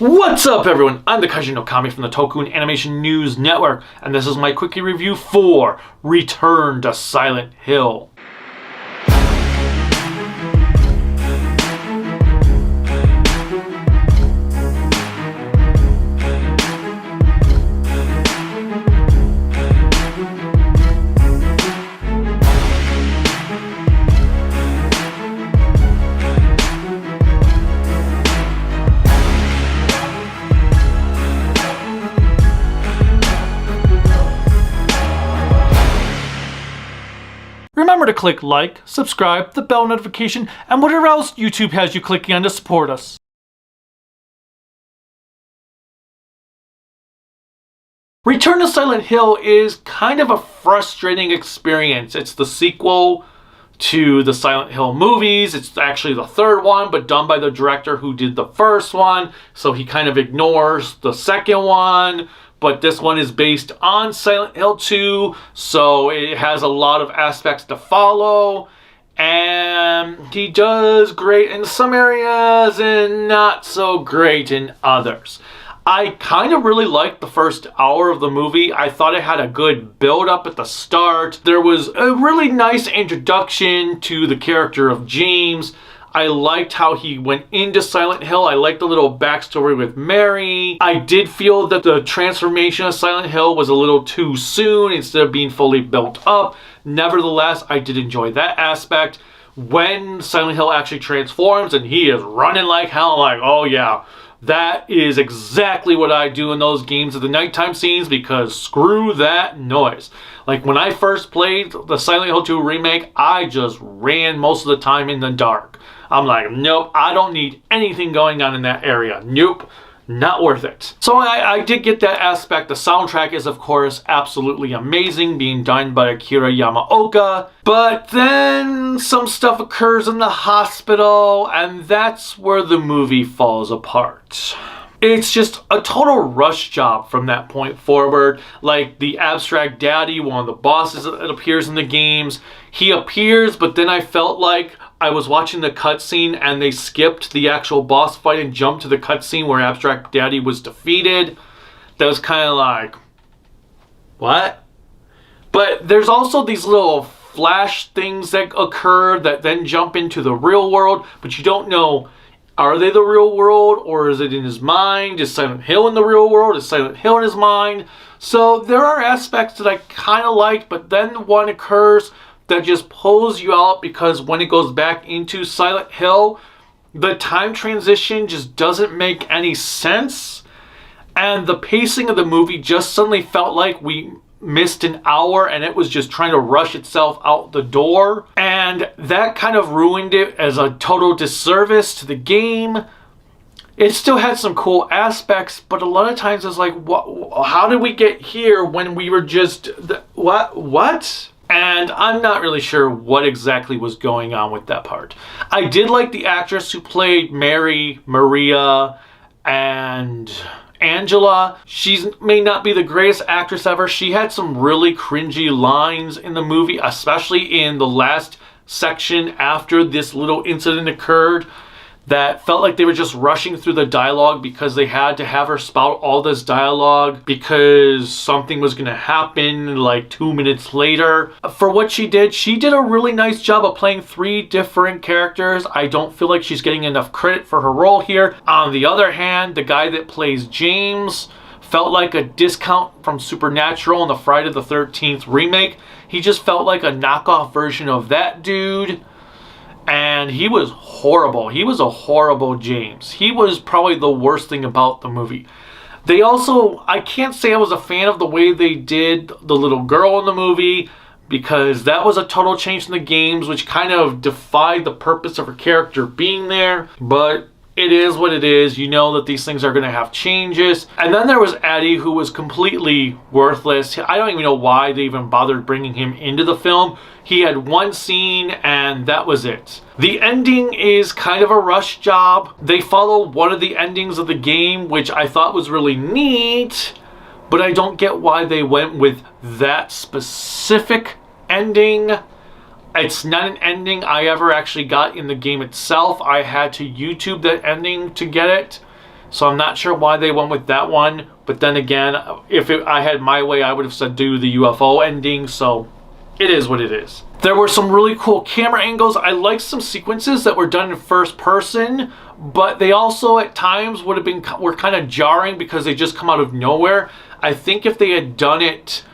What's up, everyone? I'm the Kaiji no Kami from the Toku and Animation News Network, and this is my quickie review for Return to Silent Hill. Remember to click like, subscribe, the bell notification, and whatever else YouTube has you clicking on to support us. Return to Silent Hill is kind of a frustrating experience. It's the sequel to the Silent Hill movies. It's actually the third one, but done by the director who did the first one, so he kind of ignores the second one. But this one is based on Silent Hill 2, so it has a lot of aspects to follow. And he does great in some areas and not so great in others. I kind of really liked the first hour of the movie. I thought it had a good build up at the start. There was a really nice introduction to the character of James. I liked how he went into Silent Hill. I liked the little backstory with Mary. I did feel that the transformation of Silent Hill was a little too soon instead of being fully built up. Nevertheless, I did enjoy that aspect. When Silent Hill actually transforms and he is running like hell, like, oh yeah, that is exactly what I do in those games at the nighttime scenes, because screw that noise. Like when I first played the Silent Hill 2 remake, I just ran most of the time in the dark. I'm like, nope, I don't need anything going on in that area. Nope, not worth it. So I did get that aspect. The soundtrack is, of course, absolutely amazing, being done by Akira Yamaoka. But then some stuff occurs in the hospital, and that's where the movie falls apart. It's just a total rush job from that point forward. Like the abstract daddy, one of the bosses that appears in the games, he appears, but then I felt like I was watching the cutscene and they skipped the actual boss fight and jumped to the cutscene where abstract daddy was defeated. That was kind of like, what? But there's also these little flash things that occur that then jump into the real world, but you don't know, are they the real world or is it in his mind? Is Silent Hill in the real world? Is Silent Hill in his mind? So there are aspects that I kind of liked, but then one occurs that just pulls you out, because when it goes back into Silent Hill, the time transition just doesn't make any sense. And the pacing of the movie just suddenly felt like we missed an hour and it was just trying to rush itself out the door. And that kind of ruined it as a total disservice to the game. It still had some cool aspects, but a lot of times it's like, how did we get here when we were just, what? And I'm not really sure what exactly was going on with that part. I did like the actress who played Mary, Maria, and Angela. She may not be the greatest actress ever. She had some really cringy lines in the movie, especially in the last section after this little incident occurred, that felt like they were just rushing through the dialogue because they had to have her spout all this dialogue because something was going to happen like 2 minutes later. For what she did a really nice job of playing 3 different characters. I don't feel like she's getting enough credit for her role here. On the other hand, the guy that plays James felt like a discount from Supernatural in the Friday the 13th remake. He just felt like a knockoff version of that dude. And he was horrible. He was a horrible James. He was probably the worst thing about the movie. They also, I can't say I was a fan of the way they did the little girl in the movie, because that was a total change in the games, which kind of defied the purpose of her character being there. But it is what it is. You know that these things are going to have changes. And then there was Eddie, who was completely worthless. I don't even know why they even bothered bringing him into the film. He had one scene and that was it. The ending is kind of a rush job. They follow one of the endings of the game, which I thought was really neat, but I don't get why they went with that specific ending. It's not an ending I ever actually got in the game itself. I had to YouTube that ending to get it. So I'm not sure why they went with that one. But then again, if I had my way, I would have said do the UFO ending. So it is what it is. There were some really cool camera angles. I liked some sequences that were done in first person, but they also at times were kind of jarring because they just come out of nowhere. I think if they had done it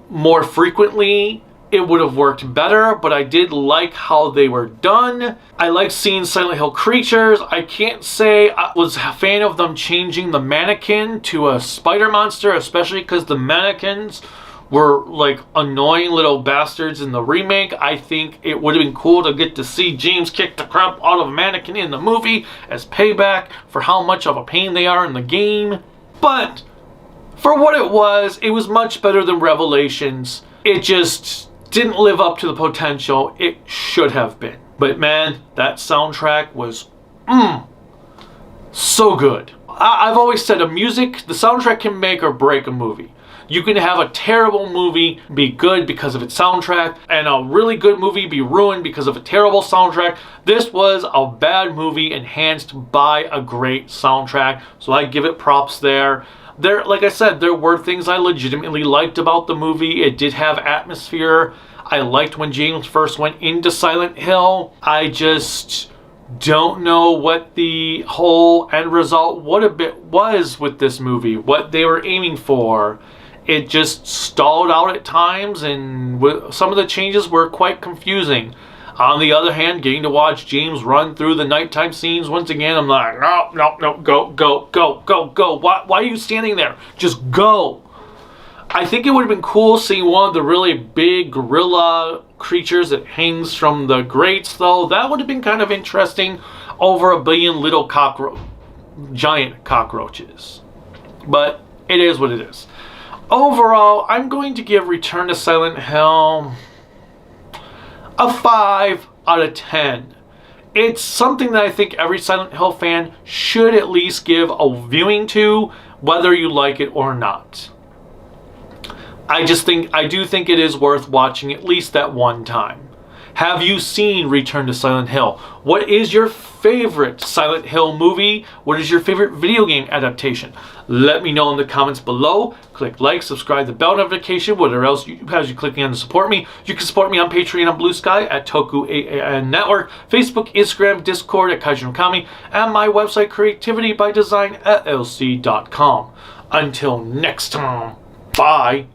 more frequently, it would have worked better, but I did like how they were done. I like seeing Silent Hill creatures. I can't say I was a fan of them changing the mannequin to a spider monster, especially because the mannequins were like annoying little bastards in the remake. I think it would have been cool to get to see James kick the crap out of a mannequin in the movie as payback for how much of a pain they are in the game. But for what it was much better than Revelations. It just didn't live up to the potential it should have been. But man, that soundtrack was so good. I've always said the soundtrack can make or break a movie. You can have a terrible movie be good because of its soundtrack, and a really good movie be ruined because of a terrible soundtrack. This was a bad movie enhanced by a great soundtrack, so I give it props there. Like I said, there were things I legitimately liked about the movie. It did have atmosphere. I liked when James first went into Silent Hill. I just don't know what the whole end result was with this movie, what they were aiming for. It just stalled out at times, and some of the changes were quite confusing. On the other hand, getting to watch James run through the nighttime scenes once again, I'm like, no, go. Why are you standing there? Just go. I think it would have been cool seeing one of the really big gorilla creatures that hangs from the grates, though. That would have been kind of interesting over a billion little giant cockroaches. But it is what it is. Overall, I'm going to give Return to Silent Hill a 5 out of 10. It's something that I think every Silent Hill fan should at least give a viewing to, whether you like it or not. I do think it is worth watching at least that one time. Have you seen Return to Silent Hill? What is your favorite Silent Hill movie? What is your favorite video game adaptation? Let me know in the comments below. Click like, subscribe, the bell notification, whatever else has you clicking on to support me. You can support me on Patreon and Bluesky at tokuaannetwork, Facebook, Instagram, Discord at Kaiju no Kami, and my website creativitybydesignllc.com. Until next time, bye.